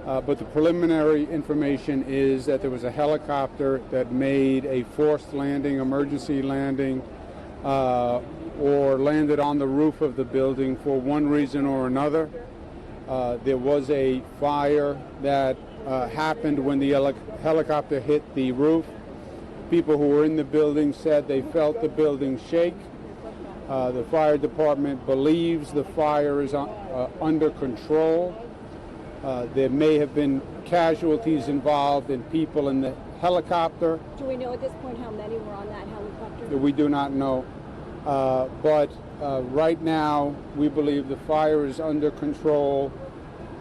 But the preliminary information is that there was a helicopter that made a forced landing, emergency landing, or landed on the roof of the building for one reason or another. There was a fire that happened when the helicopter hit the roof. People who were in the building said they felt the building shake. The fire department believes the fire is under control. There may have been casualties involved and people in the helicopter. Do we know at this point how many were on that helicopter? We do not know. But right now, we believe the fire is under control.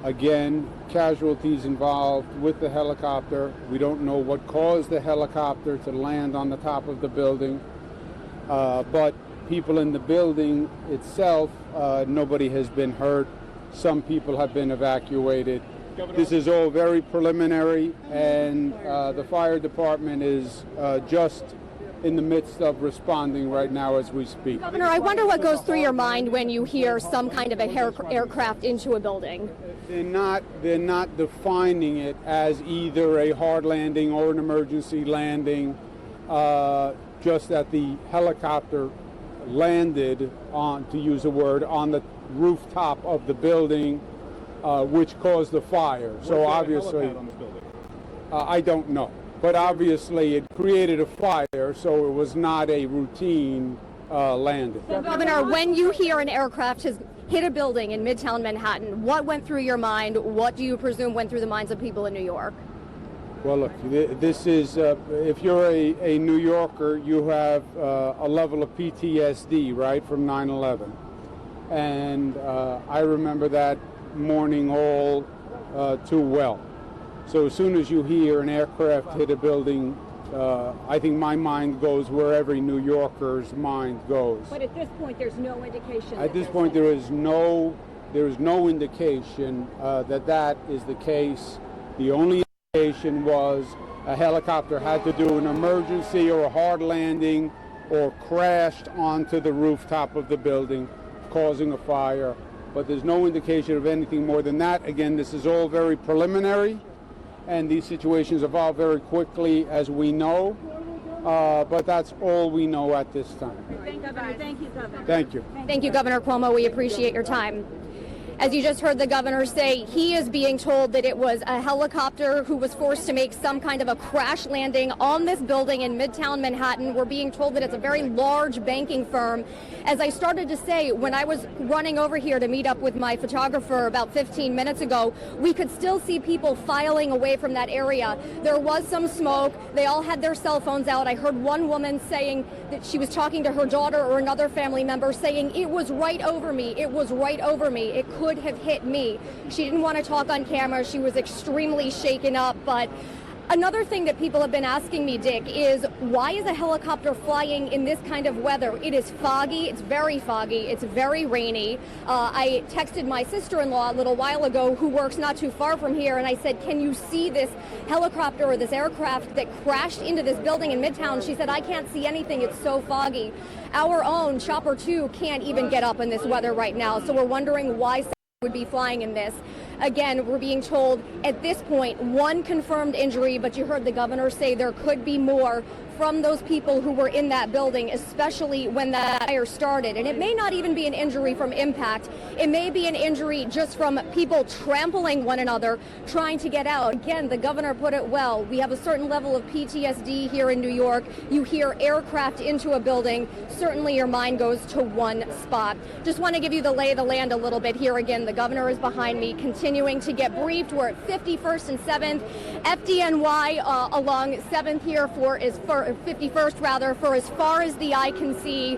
Again, casualties involved with the helicopter. We don't know what caused the helicopter to land on the top of the building. But people in the building itself, nobody has been hurt. Some people have been evacuated. This is all very preliminary, and the fire department is just in the midst of responding right now as we speak. Governor, I wonder what goes through your mind when you hear some kind of a aircraft into a building. They're not defining it as either a hard landing or an emergency landing, just that the helicopter landed on, to use a word, on the rooftop of the building, which caused the fire. So obviously, I don't know. But obviously it created a fire, so it was not a routine landing. Governor, when you hear an aircraft has hit a building in Midtown Manhattan, what went through your mind? What do you presume went through the minds of people in New York? Well, look, this is, if you're a New Yorker, you have a level of PTSD, right, from 9/11. And I remember that morning all too well. So as soon as you hear an aircraft hit a building, I think my mind goes where every New Yorker's mind goes. But at this point, there's no indication. At this point, there is no indication that is the case. The only indication was a helicopter had to do an emergency or a hard landing or crashed onto the rooftop of the building, causing a fire. But there's no indication of anything more than that. Again, this is all very preliminary, and these situations evolve very quickly, as we know. But that's all we know at this time. Thank you, Governor. Thank you. Thank you, Governor Cuomo. We appreciate your time. As you just heard the governor say, he is being told that it was a helicopter who was forced to make some kind of a crash landing on this building in Midtown Manhattan. We're being told that it's a very large banking firm. As I started to say, when I was running over here to meet up with my photographer about 15 minutes ago, we could still see people filing away from that area. There was some smoke. They all had their cell phones out. I heard one woman saying that she was talking to her daughter or another family member saying, "It was right over me. It was right over me. It could have hit me." She didn't want to talk on camera. She was extremely shaken up. But another thing that people have been asking me, Dick, is why is a helicopter flying in this kind of weather? It is foggy. It's very foggy. It's very rainy. I texted my sister-in-law a little while ago, who works not too far from here, and I said, "Can you see this helicopter or this aircraft that crashed into this building in Midtown?" She said, "I can't see anything. It's so foggy." Our own Chopper 2 can't even get up in this weather right now, so we're wondering why would be flying in this. Again, we're being told at this point one confirmed injury, but you heard the governor say there could be more from those people who were in that building, especially when that fire started. And it may not even be an injury from impact. It may be an injury just from people trampling one another, trying to get out. Again, the governor put it well. We have a certain level of PTSD here in New York. You hear aircraft into a building, certainly your mind goes to one spot. Just want to give you the lay of the land a little bit here again. The governor is behind me, continuing to get briefed. We're at 51st and 7th. FDNY along 7th here for 51st rather, for as far as the eye can see.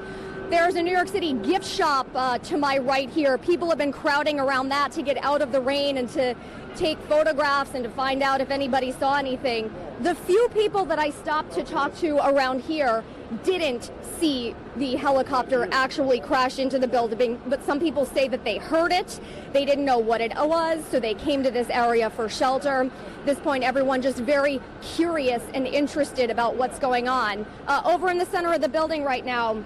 There's a New York City gift shop to my right here. People have been crowding around that to get out of the rain and to take photographs and to find out if anybody saw anything. The few people that I stopped to talk to around here didn't see the helicopter actually crash into the building, but some people say that they heard it. They didn't know what it was, so they came to this area for shelter. At this point, everyone just very curious and interested about what's going on. Over in the center of the building right now,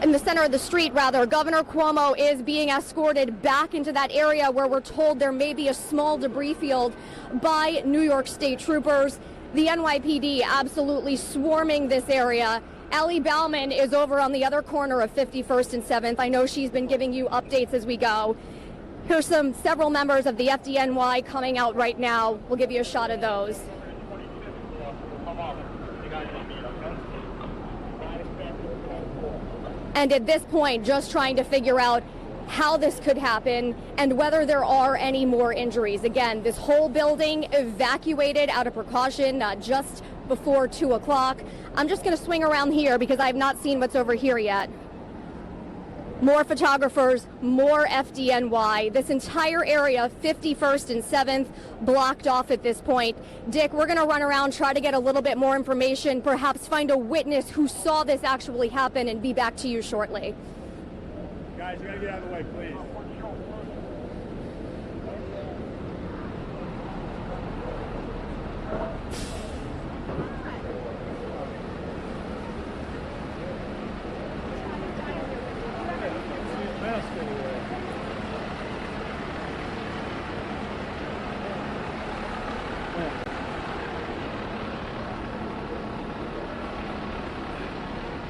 in the center of the street, rather, Governor Cuomo is being escorted back into that area where we're told there may be a small debris field by New York State troopers. The NYPD absolutely swarming this area. Allie Bauman is over on the other corner of 51st and 7th. I know she's been giving you updates as we go. Here's several members of the FDNY coming out right now. We'll give you a shot of those. And at this point, just trying to figure out how this could happen and whether there are any more injuries. Again, this whole building evacuated out of precaution just before 2 o'clock. I'm just going to swing around here because I've not seen what's over here yet. More photographers, more FDNY. This entire area, 51st and 7th, blocked off at this point. Dick, we're going to run around, try to get a little bit more information, perhaps find a witness who saw this actually happen, and be back to you shortly. Guys, you got to get out of the way, please.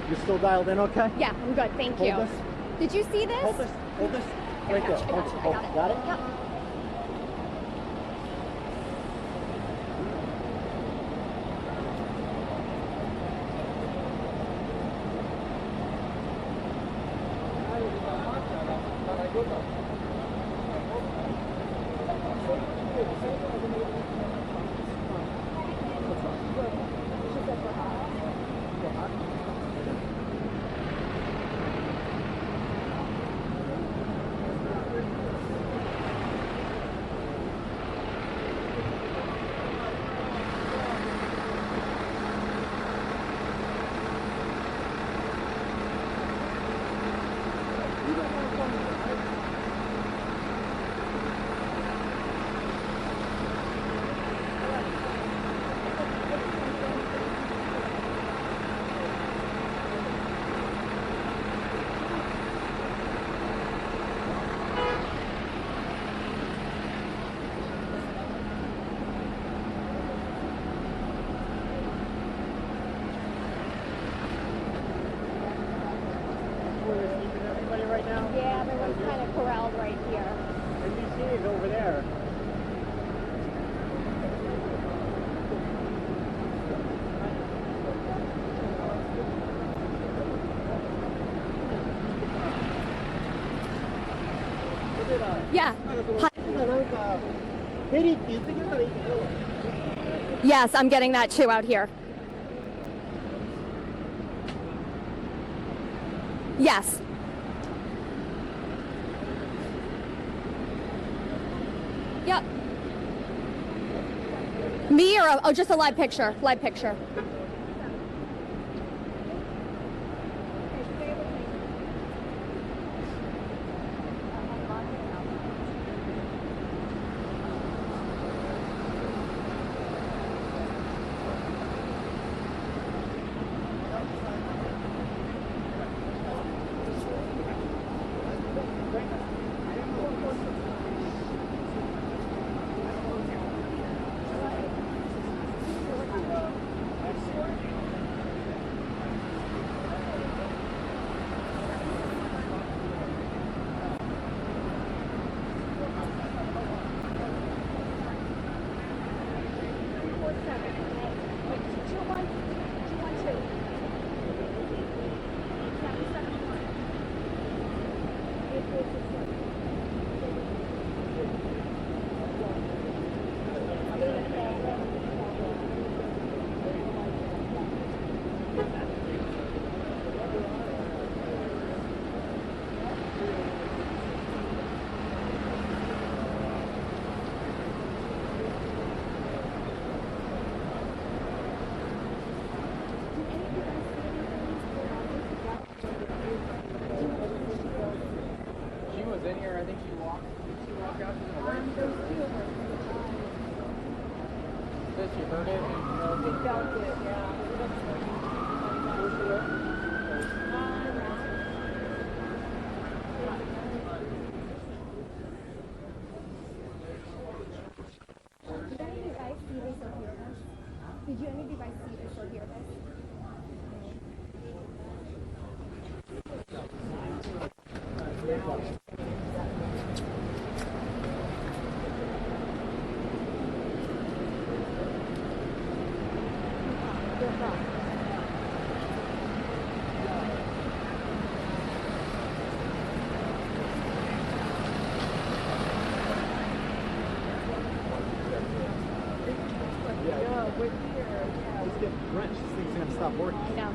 You're still dialed in, okay? Yeah, I'm good. Thank you. Hold this. Did you see this? Hold this. Hold this. Right there. I got it. Got it? Yep. Right now? Yeah, everyone's kind of corralled right here. NBC is over there. Yeah. Hi. Yes, I'm getting that too out here. Yes. Yep. Me or just a live picture? Live picture. In here, I think she walked out to the right. Said she heard it and she felt it, yeah. Did you any of you guys see this or hear this? Just get drenched. This thing's gonna stop working. I know.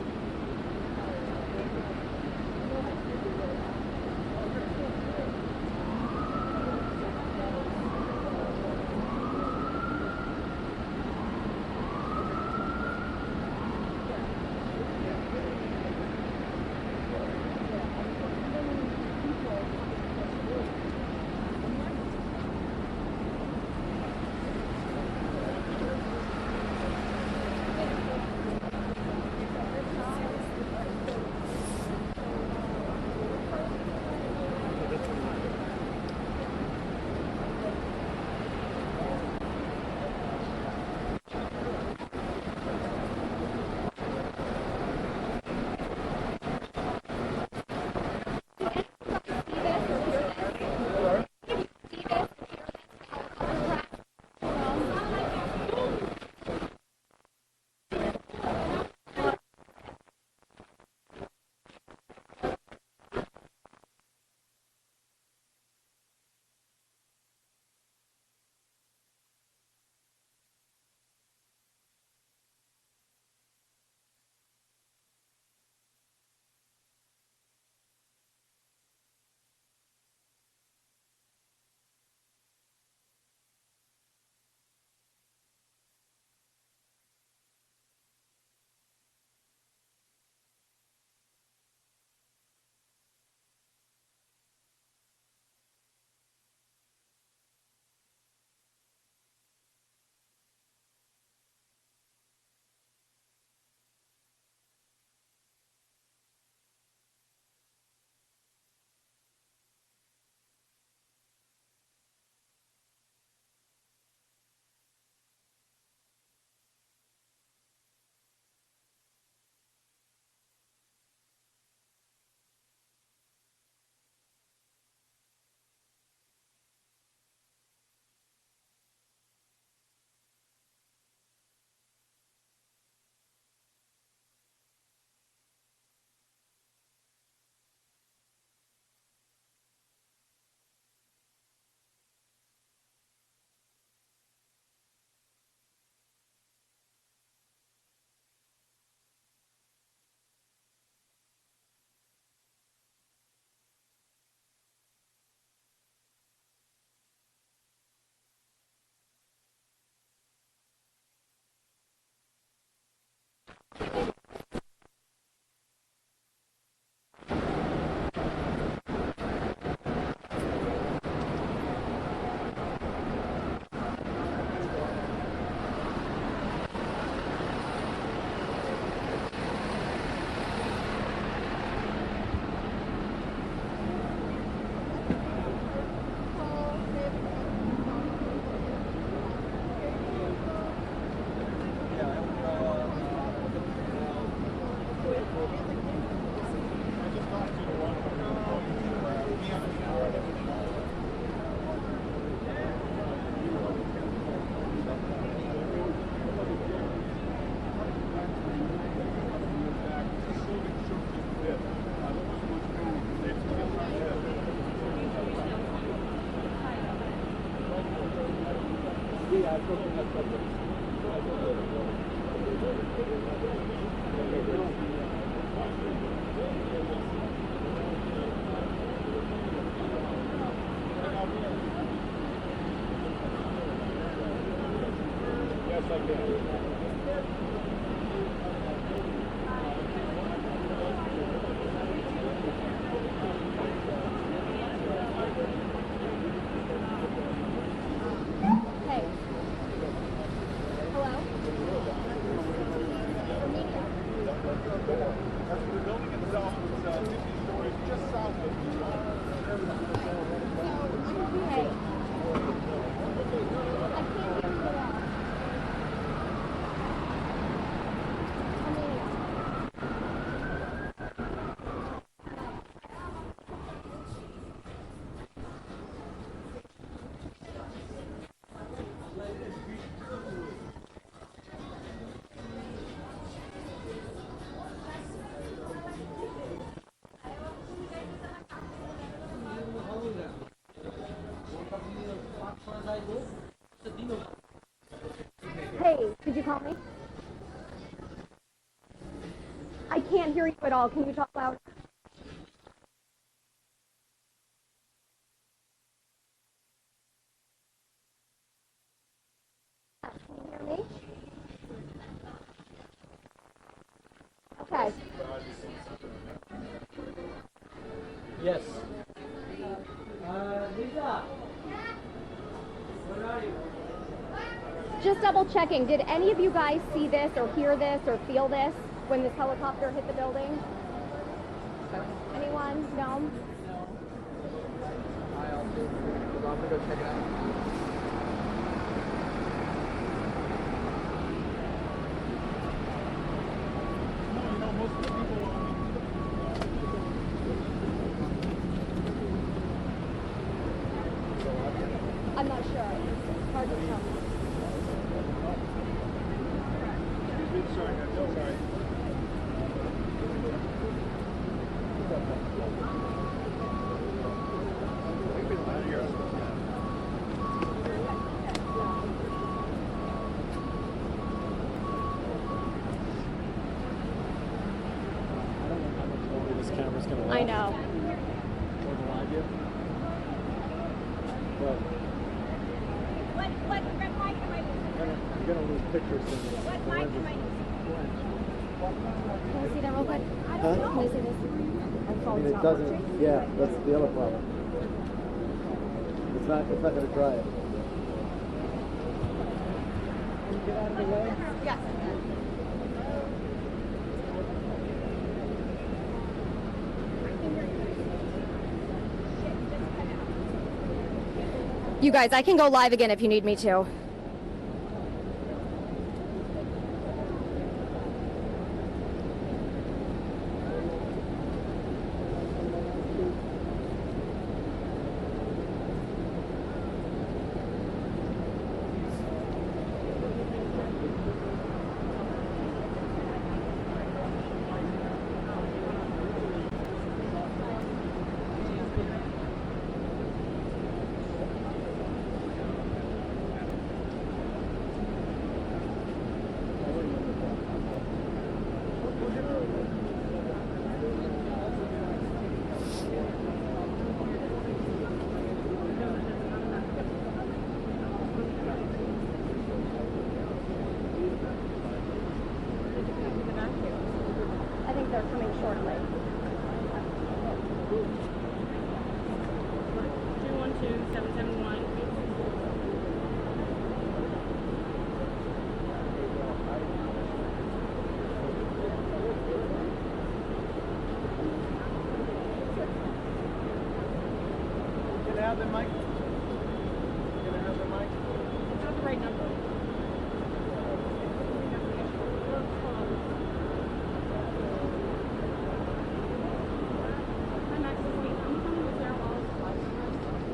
Hey. Hello? For media. The building itself is 50 stories just south of Hey. I can't hear you at all. Hey, did you call me? I can't hear you at all. Can you talk louder? Can you hear me? Okay. Yes. Lisa. Where are you? Just double checking. Did any of you guys see this or hear this or feel this when this helicopter hit the building? Anyone? No? I'll do. I'm gonna go check it out. You know, most of the people I'm not sure. It's hard to tell. sorry, no, sorry. This camera's gonna I know. Or the live view. But What mic am I using? you're gonna lose pictures in this. What mic am I using? Can I see that real quick? Huh? Can I see this? My I phone's mean, it not doesn't. working. Yeah, that's the other problem. It's not. It's not gonna try it. Get out of the way. Yes. You guys, I can go live again if you need me to. I think they're coming shortly. 212-771. Can I have the mic? Can I have the mic? It's not the right number. Hi, Max. Wait, I'm coming with Sarah Wallace.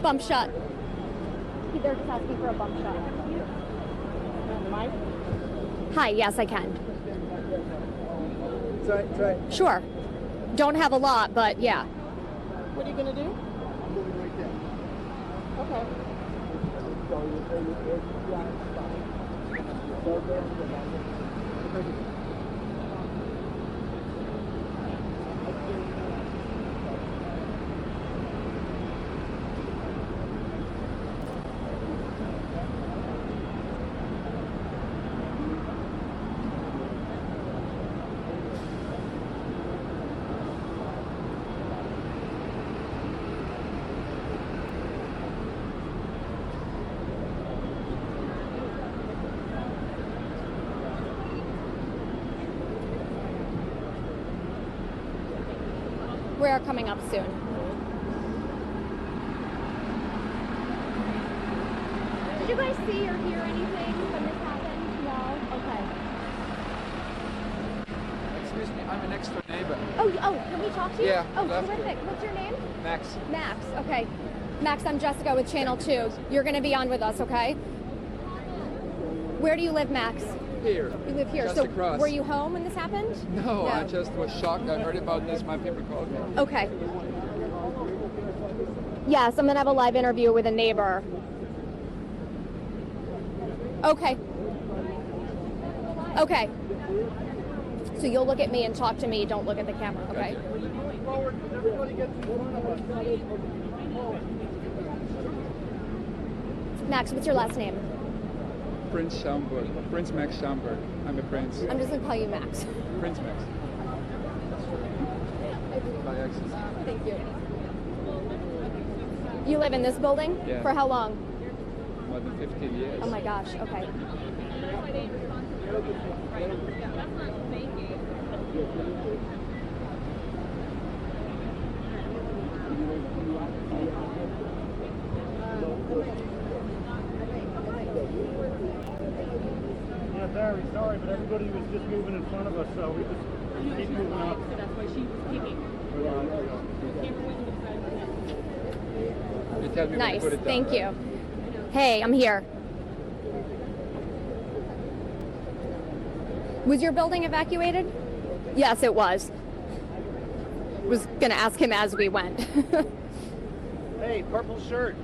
Bump shot. They're just asking for a bump shot. Hi, yes, I can. Try. Sure. Don't have a lot, but yeah. What are you gonna do? I'm moving right there. Okay. We're coming up soon. Did you guys see or hear anything when this happened? No? Okay. Excuse me, I'm an next door neighbor. Oh, can we talk to you? Yeah, Oh, left. terrific. What's your name? Max. Max. Okay. Max, I'm Jessica with Channel 2. You're going to be on with us, okay? Where do you live, Max? Here. You live here. Just so across. were you home when this happened? No, I just was shocked. I heard about this. My people called me. Okay. Yes, I'm going to have a live interview with a neighbor. Okay. Okay. So you'll look at me and talk to me. Don't look at the camera, okay? Forward, everybody gets in front of us. Max, what's your last name? Prince Schaumburg. Prince Max Schaumburg. I'm a prince. I'm just going to call you Max. Prince Max. By accident. Thank you. You live in this building? Yeah. For how long? More than 15 years. Oh my gosh, okay. Yeah, very sorry, but everybody was just moving in front of us, so we just keep moving up. So that's why she was kicking. You tell me when Nice, to put it down, thank right? you. Hey, I'm here. Was your building evacuated? Yes, it was. Was gonna ask him as we went. Hey, purple shirt.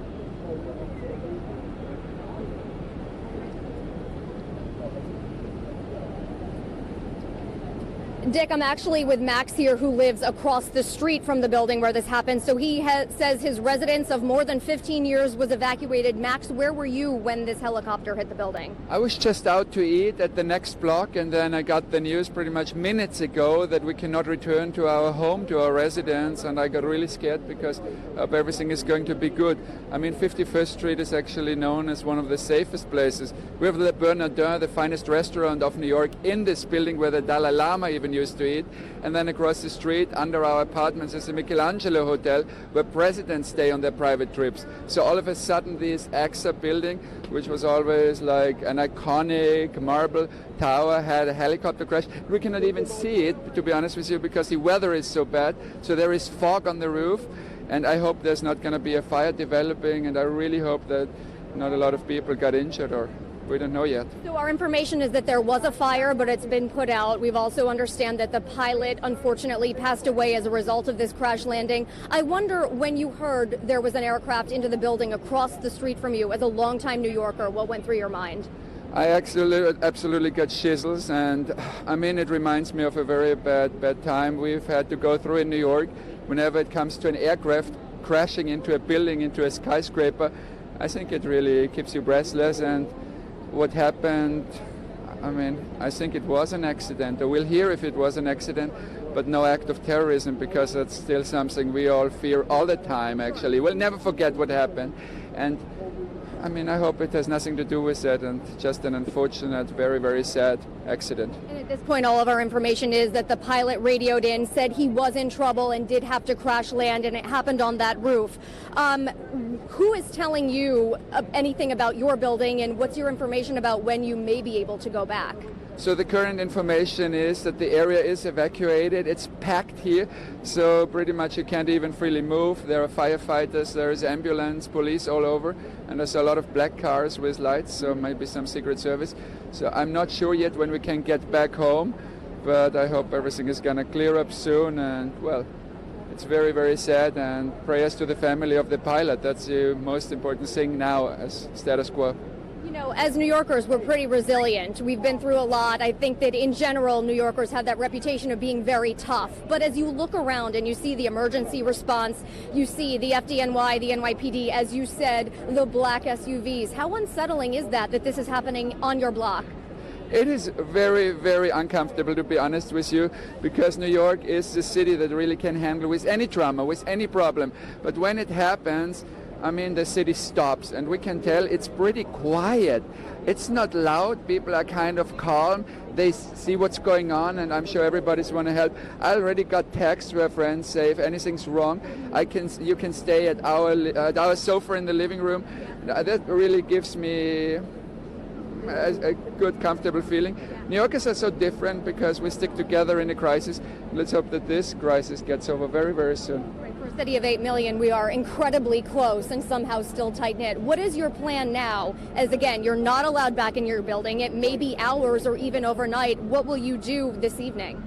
Dick, I'm actually with Max here, who lives across the street from the building where this happened. So he says his residence of more than 15 years was evacuated. Max, where were you when this helicopter hit the building? I was just out to eat at the next block, and then I got the news pretty much minutes ago that we cannot return to our home, to our residence, and I got really scared because everything is going to be good. I mean, 51st Street is actually known as one of the safest places. We have Le Bernardin, the finest restaurant of New York, in this building where the Dalai Lama even used to eat. And then across the street, under our apartments, is the Michelangelo Hotel, where presidents stay on their private trips. So all of a sudden, this AXA building, which was always like an iconic marble tower, had a helicopter crash. We cannot even see it, to be honest with you, because the weather is so bad. So there is fog on the roof, and I hope there's not going to be a fire developing, and I really hope that not a lot of people got injured, or we don't know yet. So our information is that there was a fire, but it's been put out. We've also understand that the pilot unfortunately passed away as a result of this crash landing. I wonder, when you heard there was an aircraft into the building across the street from you, as a longtime New Yorker, what went through your mind? I absolutely got shizzles, and I mean, it reminds me of a very bad time we've had to go through in New York. Whenever it comes to an aircraft crashing into a building, into a skyscraper, I think it really keeps you breathless. And what happened, I mean, I think it was an accident, or we'll hear if it was an accident, but no act of terrorism, because that's still something we all fear all the time, actually. We'll never forget what happened. And I mean, I hope it has nothing to do with that, and just an unfortunate, very sad accident. And at this point, all of our information is that the pilot radioed in, said he was in trouble and did have to crash land, and it happened on that roof. Who is telling you anything about your building, and what's your information about when you may be able to go back? So the current information is that the area is evacuated. It's packed here, so pretty much you can't even freely move. There are firefighters, there is ambulance, police all over, and there's a lot of black cars with lights, so maybe some Secret Service. So I'm not sure yet when we can get back home, but I hope everything is gonna clear up soon. And well, it's very, very sad, and prayers to the family of the pilot. That's the most important thing now as status quo. You know, as New Yorkers, we're pretty resilient. We've been through a lot. I think that in general, New Yorkers have that reputation of being very tough. But as you look around and you see the emergency response, you see the FDNY, the NYPD, as you said, the black SUVs. How unsettling is that this is happening on your block? It is very, very uncomfortable, to be honest with you, because New York is the city that really can handle with any trauma, with any problem. But when it happens, I mean, the city stops, and we can tell it's pretty quiet. It's not loud. People are kind of calm. They see what's going on, and I'm sure everybody's want to help. I already got texts where friends say if anything's wrong, you can stay at our sofa in the living room. That really gives me a good, comfortable feeling. New Yorkers are so different because we stick together in a crisis. Let's hope that this crisis gets over very, very soon. For a city of 8 million, we are incredibly close and somehow still tight-knit. What is your plan now? As again, you're not allowed back in your building. It may be hours or even overnight. What will you do this evening?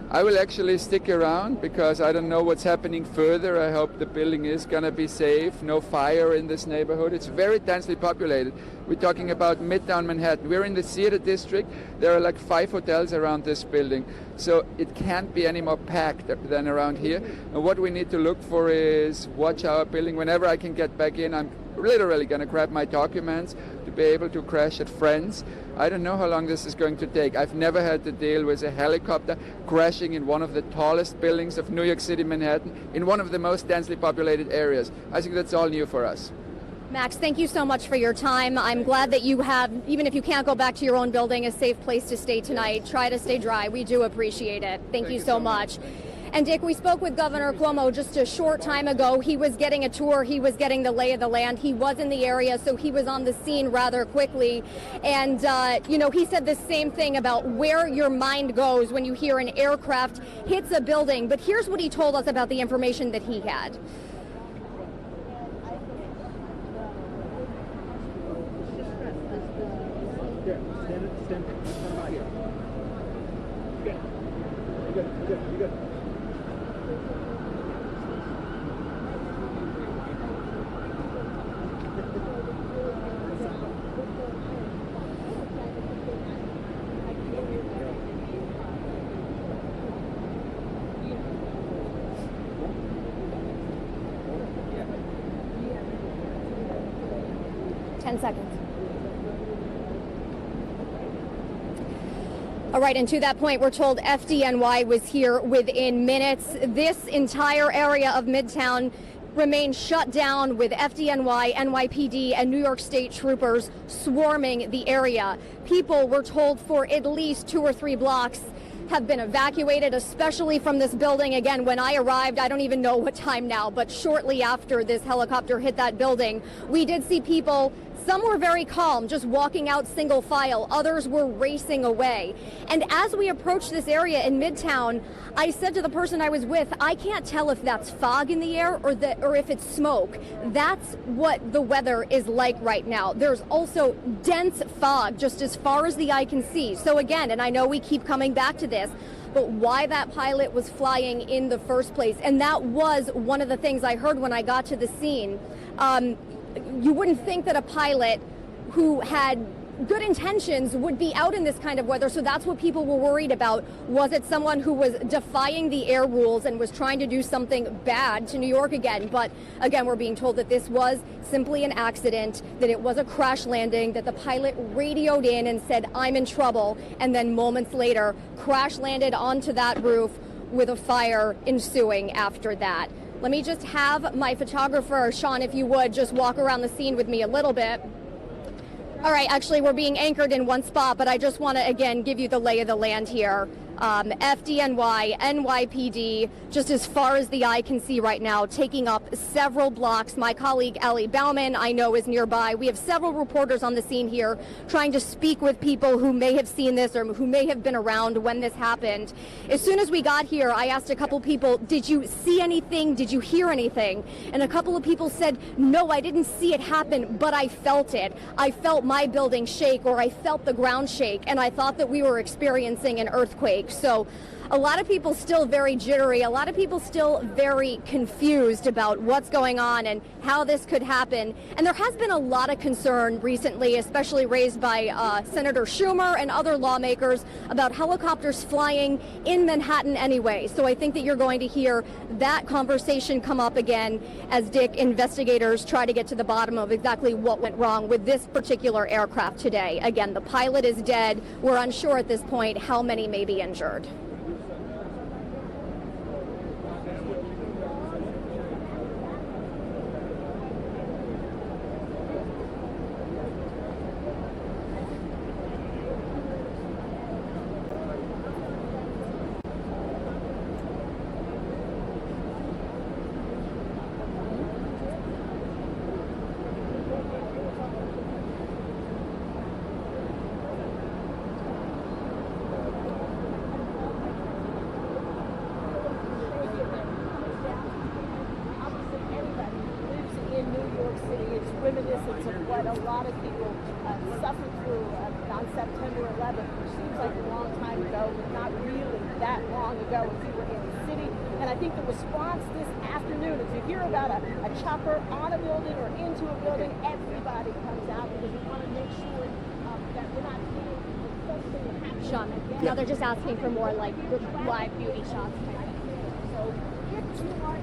I will actually stick around because I don't know what's happening further. I hope the building is going to be safe. No fire in this neighborhood. It's very densely populated. We're talking about Midtown Manhattan. We're in the theater district. There are like 5 hotels around this building. So it can't be any more packed than around here. And what we need to look for is watch our building. Whenever I can get back in, I'm literally going to grab my documents to be able to crash at Friends. I don't know how long this is going to take. I've never had to deal with a helicopter crashing in one of the tallest buildings of New York City, Manhattan, in one of the most densely populated areas. I think that's all new for us. Max, thank you so much for your time. I'm glad that you have, even if you can't go back to your own building, a safe place to stay tonight. Try to stay dry. We do appreciate it. Thank you so much. And Dick, we spoke with Governor Cuomo just a short time ago. He was getting a tour. He was getting the lay of the land. He was in the area, so he was on the scene rather quickly. And, he said the same thing about where your mind goes when you hear an aircraft hits a building. But here's what he told us about the information that he had. Seconds. All right, and to that point, we're told FDNY was here within minutes. This entire area of Midtown remains shut down with FDNY, NYPD, and New York State troopers swarming the area. People were told for at least 2 or 3 blocks have been evacuated, especially from this building. Again, when I arrived, I don't even know what time now, but shortly after this helicopter hit that building, we did see people. Some were very calm, just walking out single file. Others were racing away. And as we approached this area in Midtown, I said to the person I was with, I can't tell if that's fog in the air or if it's smoke. That's what the weather is like right now. There's also dense fog just as far as the eye can see. So again, and I know we keep coming back to this, but why that pilot was flying in the first place. And that was one of the things I heard when I got to the scene. You wouldn't think that a pilot who had good intentions would be out in this kind of weather. So that's what people were worried about. Was it someone who was defying the air rules and was trying to do something bad to New York again? But again, we're being told that this was simply an accident, that it was a crash landing, that the pilot radioed in and said, I'm in trouble. And then moments later, crash landed onto that roof with a fire ensuing after that. Let me just have my photographer, Sean, if you would, just walk around the scene with me a little bit. All right, actually, we're being anchored in one spot, but I just want to, again, give you the lay of the land here. FDNY, NYPD, just as far as the eye can see right now, taking up several blocks. My colleague Allie Bauman, I know, is nearby. We have several reporters on the scene here trying to speak with people who may have seen this or who may have been around when this happened. As soon as we got here, I asked a couple people, did you see anything? Did you hear anything? And a couple of people said, no, I didn't see it happen, but I felt it. I felt my building shake, or I felt the ground shake, and I thought that we were experiencing an earthquake. So a lot of people still very jittery, a lot of people still very confused about what's going on and how this could happen. And there has been a lot of concern recently, especially raised by Senator Schumer and other lawmakers, about helicopters flying in Manhattan anyway. So I think that you're going to hear that conversation come up again as Dick investigators try to get to the bottom of exactly what went wrong with this particular aircraft today. Again, the pilot is dead. We're unsure at this point how many may be injured. It's reminiscent of what a lot of people suffered through on September 11th, which seems like a long time ago, but not really that long ago if you were in the city. And I think the response this afternoon, if you hear about a chopper on a building or into a building, everybody comes out because we want to make sure that we're not seeing the same thing that happened. Sean, now they're just asking for more like live beauty shots. So if you are